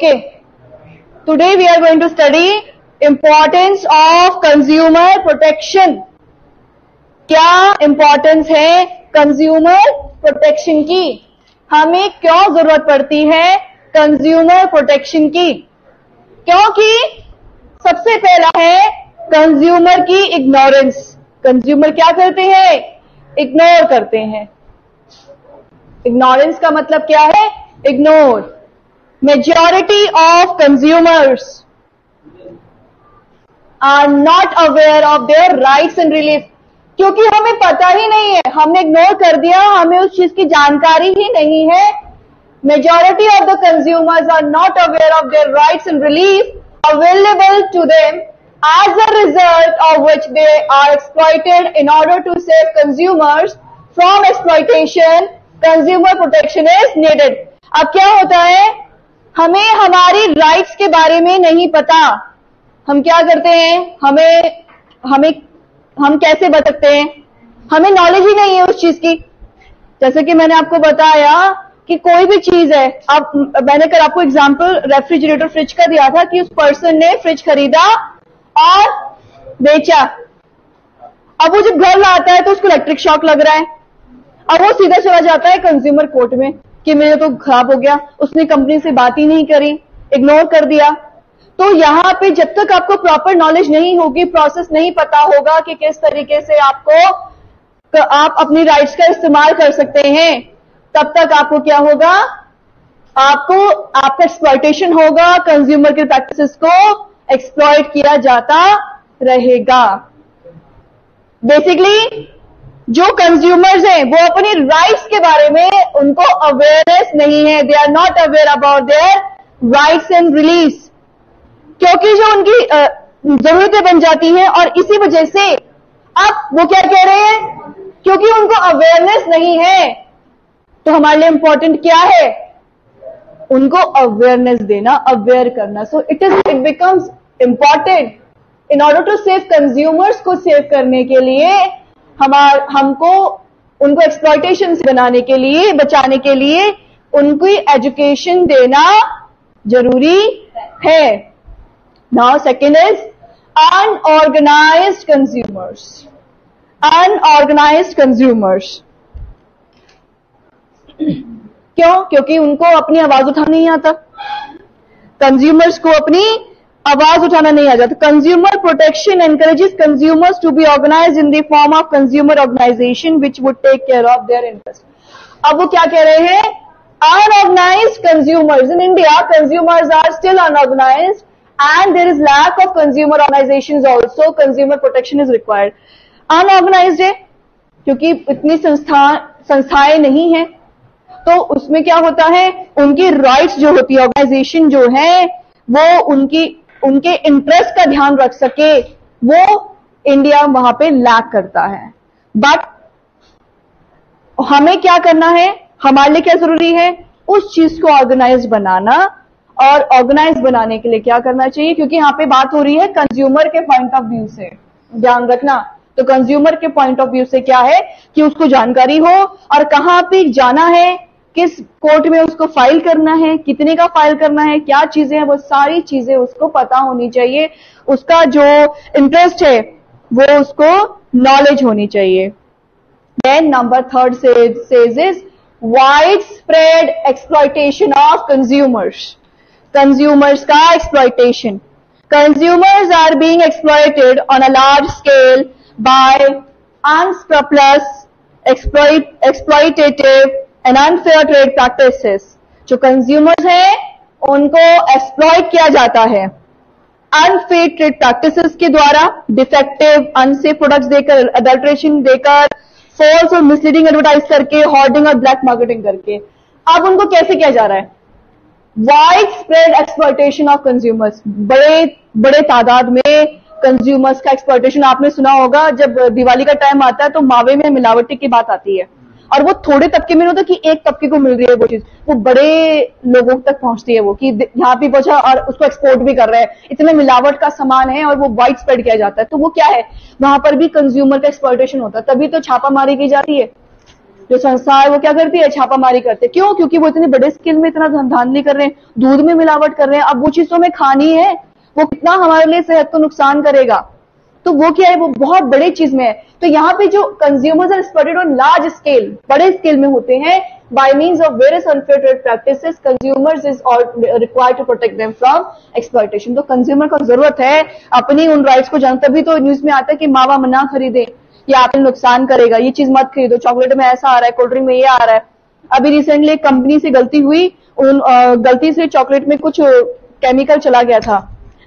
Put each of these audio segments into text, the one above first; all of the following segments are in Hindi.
Okay, today we are going to study importance of consumer protection. क्या importance है consumer protection की, हमें क्यों जरूरत पड़ती है consumer protection की? क्योंकि सबसे पहला है consumer की ignorance. Consumer क्या करते हैं? Ignore करते हैं. Ignorance का मतलब क्या है? Ignore. Majority of consumers are not aware of their rights and relief. क्योंकि हमें पता ही नहीं है, हमने इग्नोर कर दिया, हमें उस चीज की जानकारी ही नहीं है. Majority of the consumers are not aware of their rights and relief available to them, as a result of which they are exploited. In order to save consumers from exploitation, consumer protection is needed. अब क्या होता है, हमें हमारी राइट्स के बारे में नहीं पता. हम क्या करते हैं, हम कैसे बचते हैं, हमें नॉलेज ही नहीं है उस चीज की. जैसे कि मैंने आपको बताया कि कोई भी चीज है, अब मैंने कल आपको एग्जांपल रेफ्रिजरेटर फ्रिज का दिया था कि उस पर्सन ने फ्रिज खरीदा और बेचा. अब वो जब घर लाता है तो उसको इलेक्ट्रिक शॉक लग रहा है. अब वो सीधा चला जाता है कंज्यूमर कोर्ट में कि मेरे तो खराब हो गया, उसने कंपनी से बात ही नहीं करी, इग्नोर कर दिया. तो यहाँ पे जब तक आपको प्रॉपर नॉलेज नहीं होगी, प्रोसेस नहीं पता होगा कि किस तरीके से आप अपनी राइट्स का इस्तेमाल कर सकते हैं, तब तक आपको क्या होगा, आपका एक्सप्लॉयटेशन होगा, कंज्यूमर के प्रैक्टिसेस को एक्सप्लॉइट किया जाता रहेगा. बेसिकली जो कंज्यूमर्स हैं वो अपनी राइट्स के बारे में उनको अवेयरनेस नहीं है. They are not aware about their rights and release, क्योंकि जो उनकी जरूरतें बन जाती हैं. और इसी वजह से अब वो क्या कह रहे हैं, क्योंकि उनको अवेयरनेस नहीं है, तो हमारे लिए इंपॉर्टेंट क्या है, उनको अवेयरनेस देना, अवेयर करना. So it becomes important in order to save consumers को सेव करने के लिए, हमको उनको एक्सप्लॉयटेशन से बचाने के लिए उनकी एजुकेशन देना जरूरी है. Now second is unorganised consumers. Unorganised consumers क्यों? क्योंकि उनको अपनी आवाज उठाना नहीं आता. कंज्यूमर्स को अपनी आवाज उठाना नहीं आ जाता. Consumer protection encourages consumers to be organised in the form of consumer organisation which would take care of their interest. अब वो क्या कह रहे हैं, unorganised consumers in India, consumers are still unorganised and there is lack of consumer organizations also. Consumer protection is required. Unorganized है क्योंकि इतनी संस्थाएं नहीं है, तो उसमें क्या होता है, उनकी राइट्स जो होती है, ऑर्गेनाइजेशन जो है वो उनके इंटरेस्ट का ध्यान रख सके, वो इंडिया वहां पे लैक करता है. बट हमें क्या करना है, हमारे लिए क्या जरूरी है, उस चीज को ऑर्गेनाइज बनाना. और ऑर्गेनाइज बनाने के लिए क्या करना चाहिए, क्योंकि यहाँ पे बात हो रही है कंज्यूमर के पॉइंट ऑफ व्यू से, ध्यान रखना. तो कंज्यूमर के पॉइंट ऑफ व्यू से क्या है कि उसको जानकारी हो और कहाँ पे जाना है, किस कोर्ट में उसको फाइल करना है, कितने का फाइल करना है, क्या चीजें हैं, वो सारी चीजें उसको पता होनी चाहिए. उसका जो इंटरेस्ट है वो उसको नॉलेज होनी चाहिए. Then number third says is widespread exploitation of consumers. Consumers का exploitation. Consumers are being exploited on a large scale by unscrupulous, exploitative and unfair trade practices. जो कंज्यूमर्स हैं उनको एक्सप्लॉयट किया जाता है अनफेयर ट्रेड प्रैक्टिसेस के द्वारा, डिफेक्टिव अनसेफ प्रोडक्ट्स देकर, अडल्ट्रेशन देकर, फॉल्स और मिसलीडिंग एडवर्टाइज करके, होर्डिंग और ब्लैक मार्केटिंग करके. अब उनको कैसे किया जा रहा है, wide spread exploitation of consumers. बड़े तादाद में कंज्यूमर्स का एक्सप्लॉयटेशन. आपने सुना होगा जब दिवाली का टाइम आता है तो मावे में मिलावटी की बात आती है, और वो थोड़े तबके में नहीं होता कि एक तबके को मिल रही है वो चीज, वो बड़े लोगों तक पहुंचती है, वो कि यहाँ पे पहुंचा और उसको एक्सपोर्ट भी कर रहे हैं, इतने मिलावट का सामान है और वो वाइड स्प्रेड किया जाता है. तो वो क्या है, वहां पर भी कंज्यूमर का एक्सप्लॉयटेशन होता है, तभी तो छापामारी की जाती है. जो संस्था है वो क्या करती है, छापामारी करते हैं। क्यों? क्योंकि वो इतने बड़े स्केल में इतना धांधली कर रहे हैं, दूध में मिलावट कर रहे हैं। अब वो चीज तो हमें खानी है, वो कितना हमारे लिए सेहत को नुकसान करेगा, तो वो क्या है, वो बहुत बड़े चीज में है। तो यहाँ पे जो consumers are exploited on large scale, बड़े स्केल में होते हैं, by means of various unfair trade practices, consumers is required to protect them from exploitation. तो कंज्यूमर को जरूरत है अपनी उन राइट्स को जानना। तभी तो न्यूज में आता है कि मावा ना खरीदे, ये आपको नुकसान करेगा, ये चीज मत खरीदो, चॉकलेट में ऐसा आ रहा है, कोल्ड ड्रिंक में ये आ रहा है। अभी रिसेंटली एक कंपनी से गलती हुई, गलती से चॉकलेट में कुछ केमिकल चला गया था,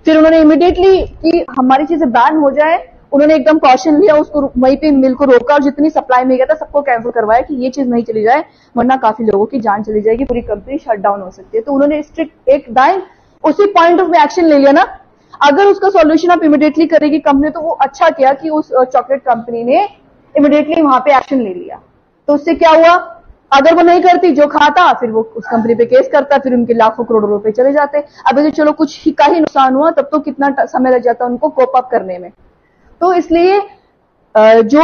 फिर उन्होंने इमीडिएटली कि हमारी चीजें बैन हो जाए, उन्होंने एकदम कॉशन लिया, उसको वहीं पे मिल को रोका और जितनी सप्लाई में गया था सबको कैंसिल करवाया कि ये चीज नहीं चली जाए वरना काफी लोगों की जान चली जाएगी, पूरी कंपनी शट डाउन हो सकती है। तो उन्होंने स्ट्रिक्ट एकदम उसी पॉइंट ऑफ एक्शन ले लिया ना। अगर उसका सॉल्यूशन आप इमीडिएटली करेगी कंपनी, तो वो अच्छा किया कि उस चॉकलेट कंपनी ने इमीडिएटली वहां पे एक्शन ले लिया। तो उससे क्या हुआ, अगर वो नहीं करती, जो खाता फिर वो उस कंपनी पे केस करता, फिर उनके लाखों करोड़ों रुपए चले जाते। अभी तो चलो कुछ ही का ही नुकसान हुआ, तब तो कितना समय लग जाता उनको कोप अप करने में। तो इसलिए जो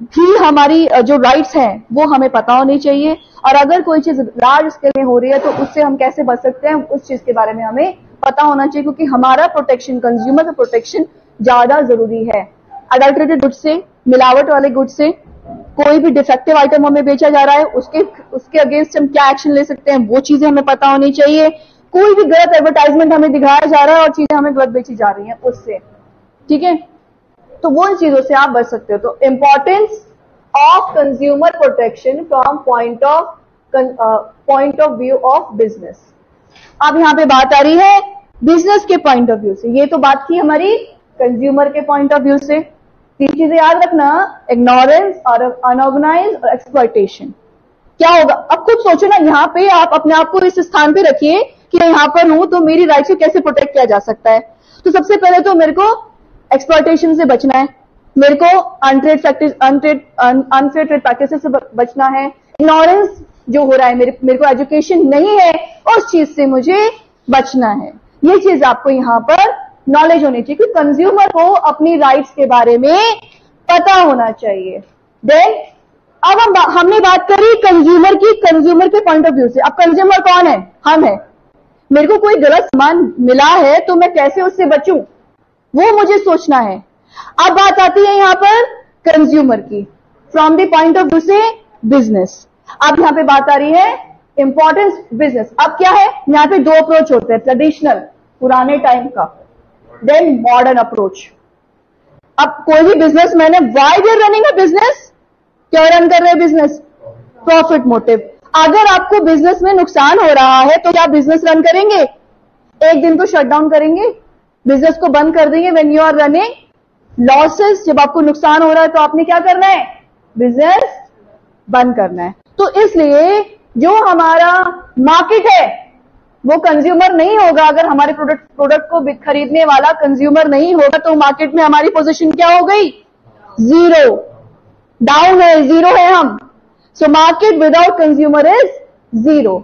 भी हमारी जो राइट्स हैं वो हमें पता होनी चाहिए, और अगर कोई चीज लार्ज स्केल में हो रही है तो उससे हम कैसे बच सकते हैं, उस चीज के बारे में हमें पता होना चाहिए, क्योंकि हमारा प्रोटेक्शन, कंज्यूमर का प्रोटेक्शन ज्यादा जरूरी है। अडल्ट्रेटेड गुड्स से, मिलावट वाले गुड्स से, कोई भी डिफेक्टिव आइटम हमें बेचा जा रहा है उसके अगेंस्ट हम क्या एक्शन ले सकते हैं, वो चीजें हमें पता होनी चाहिए। कोई भी गलत एडवर्टाइजमेंट हमें दिखाया जा रहा है और चीजें हमें गलत बेची जा रही हैं उससे, ठीक है, तो वो इन चीजों से आप बच सकते हो। तो importance of consumer protection from point of view of business. अब यहां पे बात आ रही है बिजनेस के पॉइंट ऑफ व्यू से। ये तो बात की हमारी कंज्यूमर के पॉइंट ऑफ व्यू से। तीन चीजें याद रखना, इग्नोरेंस और अनऑर्गेनाइज और एक्सप्लॉइटेशन। क्या होगा, अब खुद सोचो ना, यहाँ पे आप अपने आप को इस स्थान पे रखिए कि मैं यहां पर हूं तो मेरी राइट से कैसे प्रोटेक्ट किया जा सकता है। तो सबसे पहले तो मेरे को एक्सप्लॉइटेशन से बचना है, मेरे को अनफेयर ट्रेड प्रैक्टिसेस से बचना है, इग्नोरेंस जो हो रहा है, मेरे को एजुकेशन नहीं है उस चीज से मुझे बचना है। ये चीज आपको यहाँ पर नॉलेज होनी चाहिए कि कंज्यूमर को अपनी राइट्स के बारे में पता होना चाहिए। देन अब हमने बात करी कंज्यूमर की, कंज्यूमर के पॉइंट ऑफ व्यू से। अब कंज्यूमर कौन है, हम है। मेरे को कोई गलत सामान मिला है तो मैं कैसे उससे बचूं, वो मुझे सोचना है। अब बात आती है यहां पर कंज्यूमर की from the point of view से बिजनेस। अब यहां पे बात आ रही है इंपॉर्टेंस बिजनेस। अब क्या है, यहां पे दो अप्रोच होते हैं, ट्रेडिशनल पुराने टाइम का, देन मॉडर्न अप्रोच। अब कोई भी बिजनेस मैन है, why they are running a business, क्या रन कर रहे हैं बिजनेस, प्रॉफिट मोटिव। अगर आपको बिजनेस में नुकसान हो रहा है तो क्या बिजनेस रन करेंगे, एक दिन तो शट डाउन करेंगे, बिजनेस को बंद कर देंगे। When you are running losses, जब आपको नुकसान हो रहा है तो आपने क्या करना है, बिजनेस बंद करना है। तो इसलिए जो हमारा मार्केट है वो कंज्यूमर नहीं होगा। अगर हमारे प्रोडक्ट को खरीदने वाला कंज्यूमर नहीं होगा तो मार्केट में हमारी पोजीशन क्या हो गई, जीरो, डाउन है, जीरो है हम। So market without consumer is zero.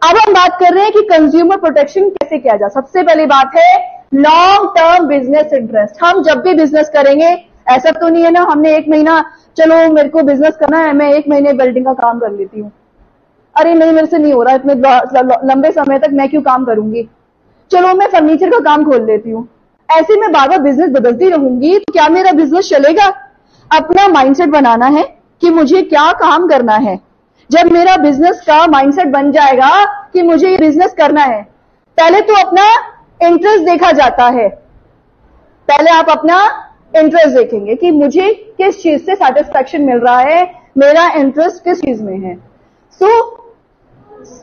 अब हम बात कर रहे हैं कि कंज्यूमर प्रोटेक्शन कैसे किया जाए। सबसे पहली बात है लॉन्ग टर्म बिजनेस इंटरेस्ट। हम जब भी बिजनेस करेंगे, ऐसा तो नहीं है ना हमने एक महीना, चलो मेरे को बिजनेस करना है, मैं एक महीने वेल्डिंग का काम कर लेती हूं, अरे नहीं मेरे से नहीं हो रहा, इतने लंबे समय तक मैं क्यों काम करूंगी, चलो मैं फर्नीचर का काम खोल लेती हूँ। ऐसे में बार बार बिजनेस बदलती रहूंगी तो क्या मेरा बिजनेस चलेगा। अपना माइंडसेट बनाना है कि मुझे क्या काम करना है। जब मेरा बिजनेस का माइंडसेट बन जाएगा कि मुझे ये बिजनेस करना है, पहले तो अपना इंटरेस्ट देखा जाता है। पहले आप अपना इंटरेस्ट देखेंगे कि मुझे किस चीज से सेटिस्फैक्शन मिल रहा है, मेरा इंटरेस्ट किस चीज में है। सो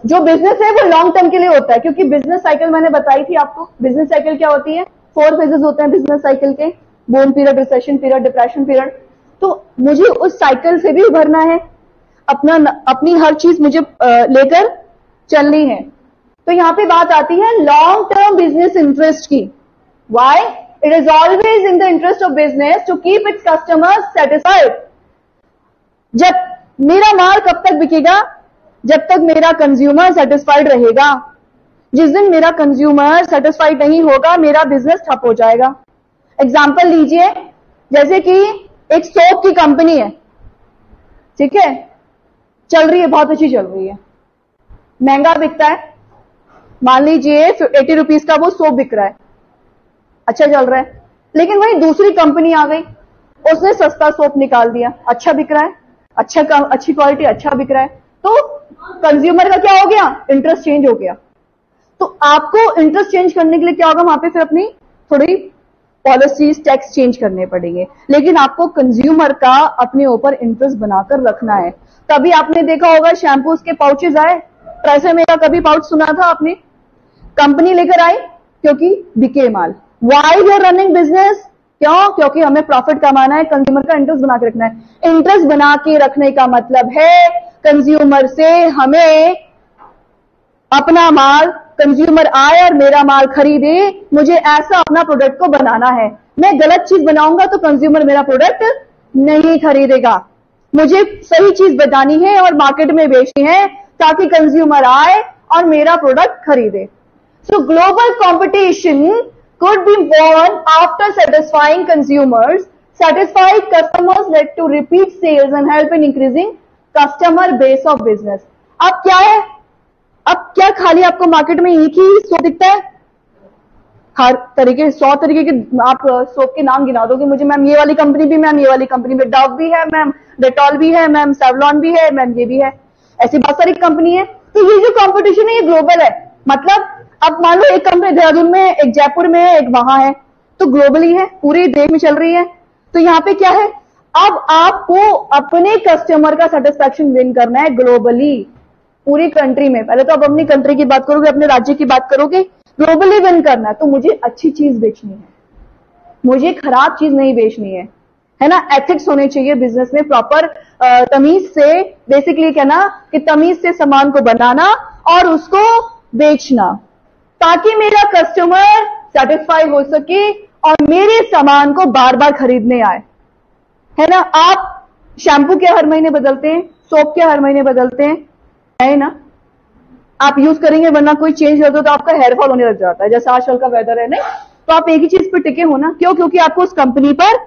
जो बिजनेस है वो लॉन्ग टर्म के लिए होता है, क्योंकि बिजनेस साइकिल मैंने बताई थी आपको। बिजनेस साइकिल क्या होती है, 4 फेजेस होते हैं बिजनेस साइकिल के, boom period, recession period, depression period. तो मुझे उस साइकिल से भी उभरना है, अपनी हर चीज मुझे लेकर चलनी है। तो यहां पे बात आती है लॉन्ग टर्म बिजनेस इंटरेस्ट की। Why, it is always in the interest of business to keep its customers satisfied. जब मेरा माल कब तक बिकेगा, जब तक मेरा कंज्यूमर सेटिस्फाइड रहेगा। जिस दिन मेरा कंज्यूमर सेटिस्फाइड नहीं होगा, मेरा बिजनेस ठप हो जाएगा। एग्जाम्पल लीजिए, जैसे कि एक सोप की कंपनी है, ठीक है, चल रही है, बहुत अच्छी चल रही है, महंगा बिकता है, मान लीजिए 80 रुपीज का वो सोप बिक रहा है, अच्छा चल रहा है। लेकिन वही दूसरी कंपनी आ गई, उसने सस्ता सोप निकाल दिया, अच्छा बिक रहा है, अच्छी क्वालिटी, अच्छा बिक रहा है, तो कंज्यूमर का क्या हो गया, इंटरेस्ट चेंज हो गया। तो आपको इंटरेस्ट चेंज करने के लिए क्या होगा, वहां पे फिर अपनी थोड़ी पॉलिसीज, टैक्स चेंज करने पड़ेंगे, लेकिन आपको कंज्यूमर का अपने ऊपर इंटरेस्ट बनाकर रखना है। कभी आपने देखा होगा शैम्पूज के पाउचेज आए, ट्रेसेमे का कभी पाउच सुना था आपने? कंपनी लेकर आई क्योंकि बिके माल। Why you are running business? क्यों? क्योंकि हमें प्रॉफिट कमाना है, कंज्यूमर का इंटरेस्ट बना के रखना है। इंटरेस्ट बना के रखने का मतलब है कंज्यूमर से हमें अपना माल, कंज्यूमर आए और मेरा माल खरीदे, मुझे ऐसा अपना प्रोडक्ट को बनाना है। मैं गलत चीज बनाऊंगा तो कंज्यूमर मेरा प्रोडक्ट नहीं खरीदेगा। मुझे सही चीज बतानी है और मार्केट में बेचनी है ताकि कंज्यूमर आए और मेरा प्रोडक्ट खरीदे। सो global competition could be won after satisfying consumers. Satisfied customers led to repeat sales and help in increasing customer base of business. अब क्या है, अब क्या खाली आपको मार्केट में एक ही सोप दिखता है? हर तरीके 100 तरीके के आप सोप के नाम गिना दोगे मुझे, मैम ये वाली कंपनी भी, मैम ये वाली कंपनी में डव भी है, मैम डेटॉल भी है, मैम सेवलॉन भी है, मैम ये भी है, ऐसी बहुत सारी कंपनी है। तो ये जो कंपटीशन है ये ग्लोबल है। मतलब अब मान लो एक कंपनी देहरादून में, एक जयपुर में है, एक वहां है, तो ग्लोबली है, पूरे देश में चल रही है। तो यहाँ पे क्या है, अब आपको अपने कस्टमर का सेटिस्फैक्शन विन करना है ग्लोबली, पूरी कंट्री में। पहले तो आप अपनी कंट्री की बात करोगे, अपने राज्य की बात करोगे, ग्लोबली विन करना है। तो मुझे अच्छी चीज बेचनी है, मुझे खराब चीज नहीं बेचनी है ना। एथिक्स होने चाहिए बिजनेस में, प्रॉपर तमीज से, बेसिकली कहना कि तमीज से सामान को बनाना और उसको बेचना, ताकि मेरा कस्टमर सेटिस्फाई हो सके और मेरे सामान को बार बार खरीदने आए, है ना। आप शैम्पू क्या हर महीने बदलते हैं, सोप क्या हर महीने बदलते हैं, है ना। आप यूज करेंगे, वरना कोई चेंज करते हो तो आपका हेयर फॉल होने लग जाता है, जैसे आजकल का वेदर है ना। तो आप एक ही चीज पर टिके हो ना, क्यों? क्योंकि आपको उस कंपनी पर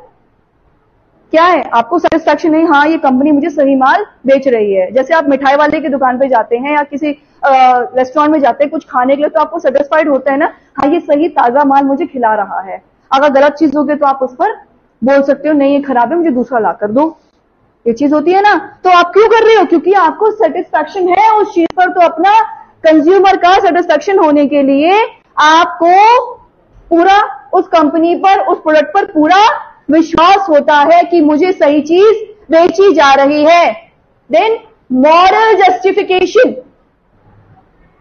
क्या है, आपको सेटिस्फैक्शन है, हाँ ये कंपनी मुझे सही माल बेच रही है। जैसे आप मिठाई वाले की दुकान पे जाते हैं या किसी रेस्टोरेंट में जाते हैं कुछ खाने के लिए, तो आपको सेटिस्फाइड होता है ना, हाँ ये सही ताजा माल मुझे खिला रहा है। अगर गलत चीज होगी तो आप उस पर बोल सकते हो नहीं ये खराब है, मुझे दूसरा ला कर दो, ये चीज होती है ना। तो आप क्यों कर रहे हो? क्योंकि आपको सेटिस्फैक्शन है उस चीज पर। तो अपना कंज्यूमर का सेटिस्फैक्शन होने के लिए आपको पूरा उस कंपनी पर, उस प्रोडक्ट पर पूरा विश्वास होता है कि मुझे सही चीज बेची जा रही है। Then moral justification,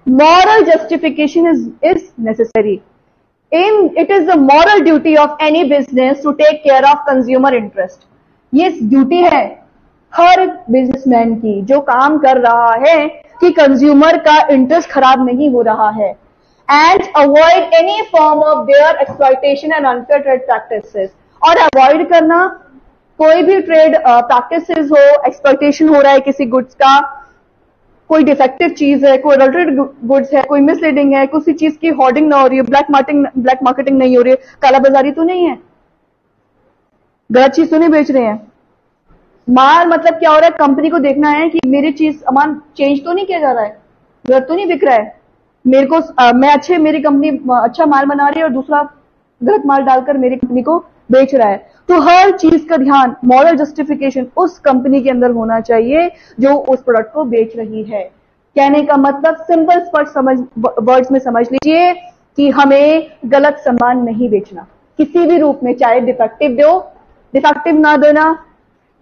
moral justification is necessary. It is the moral duty of any business to take care of consumer interest. ये ड्यूटी है हर बिजनेसमैन की जो काम कर रहा है कि कंज्यूमर का इंटरेस्ट खराब नहीं हो रहा है, and avoid any form of their exploitation and unfair trade practices. और अवॉइड करना कोई भी ट्रेड प्रैक्टिसेस हो, एक्सप्लॉइटेशन हो रहा है किसी गुड्स का, कोई डिफेक्टिव चीज है, कोई अडल्टरेटेड गुड्स है, कोई मिसलीडिंग है, किसी चीज की होर्डिंग ना हो रही है, ब्लैक मार्केटिंग नहीं हो रही है, कालाबाजारी तो नहीं है, गलत चीज तो नहीं बेच रहे हैं। माल मतलब क्या हो रहा है, कंपनी को देखना है कि मेरी चीज सामान चेंज तो नहीं किया जा रहा है, गलत तो नहीं बिक रहा है, मेरे को मेरी कंपनी अच्छा माल बना रही है और दूसरा गलत माल डालकर मेरी कंपनी को बेच रहा है। तो हर चीज का ध्यान, मॉरल जस्टिफिकेशन उस कंपनी के अंदर होना चाहिए जो उस प्रोडक्ट को बेच रही है। कहने का मतलब सिंपल स्पष्ट वर्ड्स में समझ लीजिए कि हमें गलत सामान नहीं बेचना किसी भी रूप में, चाहे डिफेक्टिव दो, डिफेक्टिव ना देना,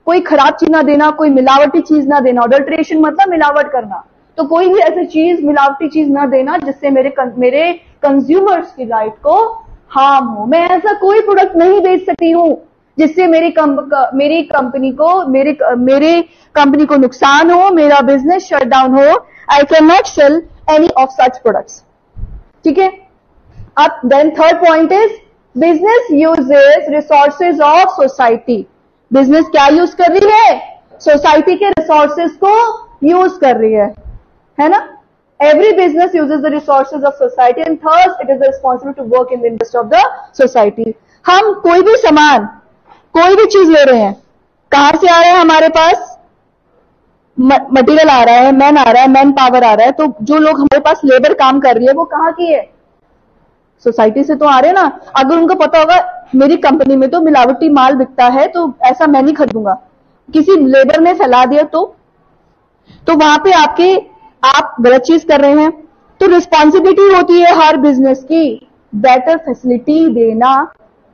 कोई खराब चीज ना देना, कोई मिलावटी चीज ना देना। अडल्ट्रेशन मतलब मिलावट करना, तो कोई भी ऐसी चीज, मिलावटी चीज ना देना जिससे मेरे कंज्यूमर्स की लाइफ को हार्म हो। मैं ऐसा कोई प्रोडक्ट नहीं बेच सकती हूं जिससे मेरी कंपनी को नुकसान हो, मेरा बिजनेस शट डाउन हो। I can not sell any of such products, ठीक है। अब then third point is business uses resources of society. Business क्या यूज कर रही है? सोसाइटी के रिसोर्सेज को यूज कर रही है ना। Every business uses the resources of society and thus it is responsible to work in the interest of the society. हम कोई भी सामान, कोई भी चीज ले रहे हैं, कहां से आ रहे हैं हमारे पास? मटेरियल आ रहा है, मैन आ रहा है, मैन पावर आ रहा है, तो जो लोग हमारे पास लेबर काम कर रही है वो कहाँ की है? सोसाइटी से तो आ रहे हैं ना। अगर उनको पता होगा मेरी कंपनी में तो मिलावटी माल बिकता है तो ऐसा मैं नहीं खरीदूंगा, किसी लेबर ने फैला दिया तो वहां पे आप गलत चीज कर रहे हैं। तो रिस्पॉन्सिबिलिटी होती है हर बिजनेस की, बेटर फैसिलिटी देना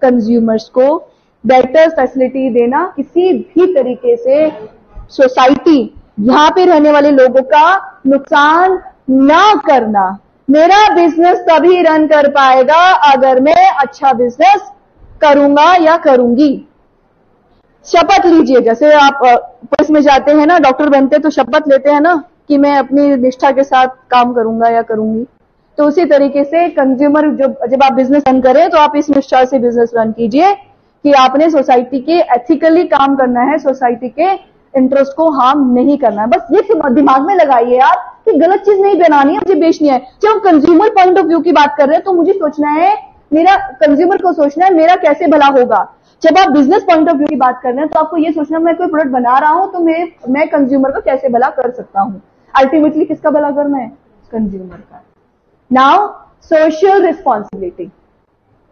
कंज्यूमर्स को, बेटर फैसिलिटी देना किसी भी तरीके से सोसाइटी, यहां पे रहने वाले लोगों का नुकसान ना करना। मेरा बिजनेस तभी रन कर पाएगा अगर मैं अच्छा बिजनेस करूंगा या करूंगी। शपथ लीजिए, जैसे आप पुलिस में जाते हैं ना, डॉक्टर बनते हैं तो शपथ लेते हैं ना कि मैं अपनी निष्ठा के साथ काम करूंगा या करूंगी। तो उसी तरीके से कंज्यूमर जब आप बिजनेस रन करें तो आप इस निष्ठा से बिजनेस रन कीजिए कि आपने सोसाइटी के एथिकली काम करना है, सोसाइटी के इंटरेस्ट को हार्म नहीं करना है। बस ये दिमाग में लगाइए आप कि गलत चीज नहीं बनानी है, मुझे बेचनी है। जब हम कंज्यूमर पॉइंट ऑफ व्यू की बात कर रहे हैं तो मुझे सोचना है, मेरा कंज्यूमर को सोचना है मेरा कैसे भला होगा। जब आप बिजनेस पॉइंट ऑफ व्यू की बात कर रहे हैं तो आपको ये सोचना मैं कोई प्रोडक्ट बना रहा हूं तो मैं कंज्यूमर को कैसे भला कर सकता हूं। अल्टीमेटली किसका भला करना है? कंज्यूमर का। Now social responsibility.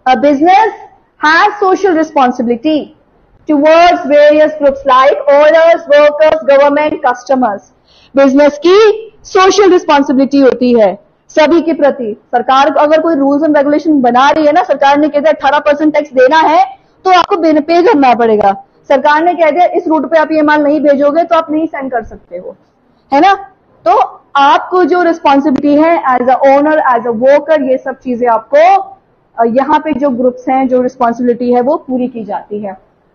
A business has social responsibility towards various groups like owners, workers, government, customers. Business की सोशल रिस्पॉन्सिबिलिटी होती है सभी के प्रति। सरकार अगर कोई रूल्स एंड रेगुलेशन बना रही है ना, सरकार ने कह दिया 18% टैक्स देना है तो आपको पे करना पड़ेगा। सरकार ने कह दिया इस रूट पे आप ये माल नहीं भेजोगे तो आप नहीं सेंड कर सकते हो, है ना। तो आपको जो रिस्पॉन्सिबिलिटी है as a owner, as a worker, ये सब चीजें आपको यहाँ पे जो ग्रुप्स हैं, जो रिस्पॉन्सिबिलिटी है वो पूरी की जाती है।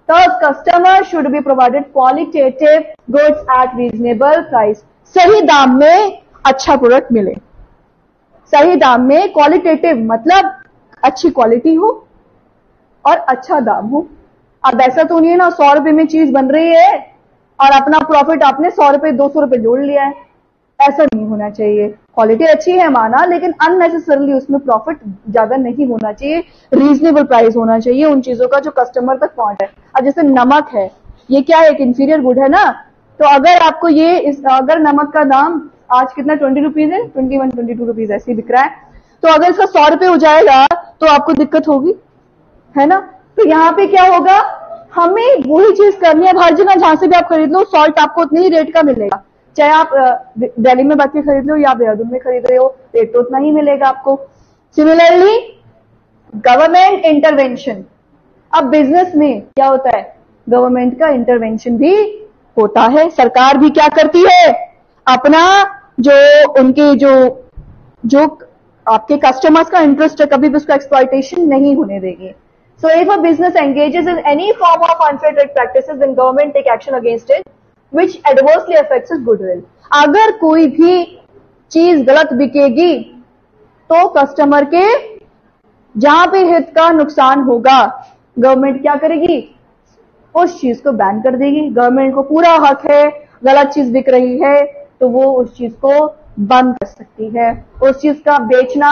तो customer should be provided qualitative goods at reasonable price. सही दाम में अच्छा प्रोडक्ट मिले। सही दाम में, क्वालिटेटिव मतलब अच्छी क्वालिटी हो और अच्छा दाम हो। अब ऐसा तो नहीं है ना 100 रुपए में चीज बन रही है और अपना प्रॉफिट आपने 100 रुपए 200 रुपए जोड़ लिया है, ऐसा नहीं होना चाहिए। क्वालिटी अच्छी है माना, लेकिन अननेसेसरली उसमें प्रॉफिट ज्यादा नहीं होना चाहिए। रीजनेबल प्राइस होना चाहिए उन चीजों का जो कस्टमर तक पहुंचे। अब जैसे नमक है, ये क्या है? एक इंफीरियर गुड है ना। तो अगर आपको अगर नमक का दाम आज कितना 20 रुपीज है, 21, 22 रुपीज ऐसे बिक रहा है, तो अगर इसका 100 रुपए हो जाएगा तो आपको दिक्कत होगी, है ना। तो यहाँ पे क्या होगा, हमें वही चीज करनी है। हर जगह जहां से भी आप खरीद लो सॉल्ट आपको उतने ही रेट का मिलेगा, चाहे आप दिल्ली में बाकी खरीद लो या देहरादून में खरीद रहे हो, रेट तो उतना ही मिलेगा आपको। Similarly government intervention. अब बिजनेस में क्या होता है? गवर्नमेंट का इंटरवेंशन भी होता है। सरकार भी क्या करती है? अपना जो आपके कस्टमर्स का इंटरेस्ट है, कभी भी उसका एक्सप्लॉयटेशन नहीं होने देगी। So if a business engages in any form of unfair trade practices, then government take action against it, which adversely affects its goodwill. अगर कोई भी चीज गलत बिकेगी तो कस्टमर के जहां पे हित का नुकसान होगा, गवर्नमेंट क्या करेगी? उस चीज को बैन कर देगी। गवर्नमेंट को पूरा हक है, गलत चीज बिक रही है तो वो उस चीज को बंद कर सकती है, उस चीज का बेचना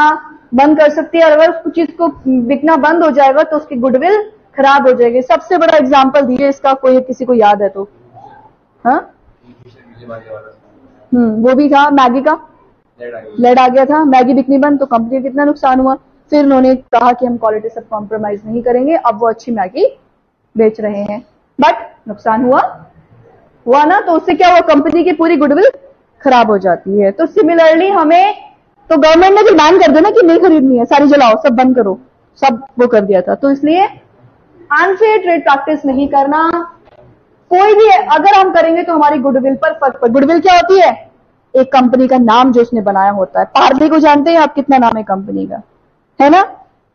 बंद कर सकती है। और अगर उस चीज को बिकना बंद हो जाएगा तो उसकी गुडविल खराब हो जाएगी। सबसे बड़ा एग्जांपल दीजिए इसका, कोई किसी को याद है तो? हाँ, वो भी था मैगी का, लेड आ गया था, मैगी बिकनी बंद तो कंपनी को कितना नुकसान हुआ। फिर उन्होंने कहा कि हम क्वालिटी से कॉम्प्रोमाइज नहीं करेंगे, अब वो अच्छी मैगी बेच रहे हैं, बट नुकसान हुआ ना। तो उससे क्या हुआ? कंपनी की पूरी गुडविल खराब हो जाती है। तो सिमिलरली हमें, तो गवर्नमेंट ने भी बैन कर दिया ना कि नहीं खरीदनी है, सारी जलाओ, सब बंद करो, सब वो कर दिया था। तो इसलिए अनफेयर ट्रेड प्रैक्टिस नहीं करना। कोई भी अगर हम करेंगे तो हमारी गुडविल पर फर्क पड़े। गुडविल क्या होती है? एक कंपनी का नाम जो उसने बनाया होता है। पार्ले को जानते हैं आप? कितना नाम है कंपनी का, है ना।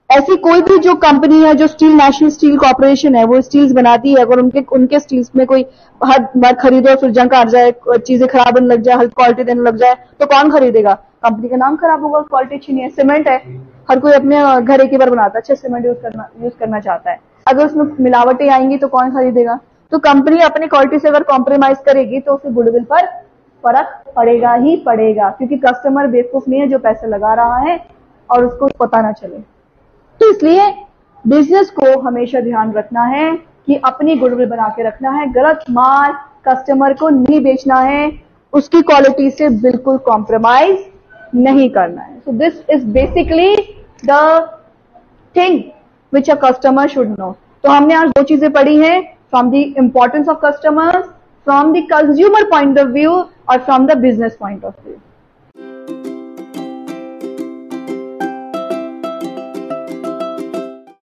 ऐसी कोई भी जो कंपनी है, जो स्टील, नेशनल स्टील कॉर्पोरेशन है, वो स्टील्स बनाती है, अगर उनके स्टील्स में कोई हर बार खरीदो फिर जंग आ जाए, चीजें खराब होने लग जाए, हल्की क्वालिटी देने लग जाए, तो कौन खरीदेगा? कंपनी का नाम खराब होगा, क्वालिटी अच्छी नहीं है। सीमेंट है, हर कोई अपने घर एक ही बार बनाता है, अच्छा सीमेंट यूज करना चाहता है, अगर उसमें मिलावटें आएंगी तो कौन खरीदेगा? तो कंपनी अपनी क्वालिटी से अगर कॉम्प्रोमाइज करेगी तो उसके गुडविल पर फर्क पड़ेगा ही पड़ेगा, क्योंकि कस्टमर बेवकूफ नहीं है जो पैसे लगा रहा है और उसको पता ना चले। तो इसलिए बिजनेस को हमेशा ध्यान रखना है कि अपनी गुडविल बना के रखना है, गलत माल कस्टमर को नहीं बेचना है, उसकी क्वालिटी से बिल्कुल कॉम्प्रोमाइज नहीं करना है. So this is basically the thing which a customer should know. तो हमने आज दो चीजें पढ़ी हैं, from the importance of customers, from the consumer point of view और from the business point of view.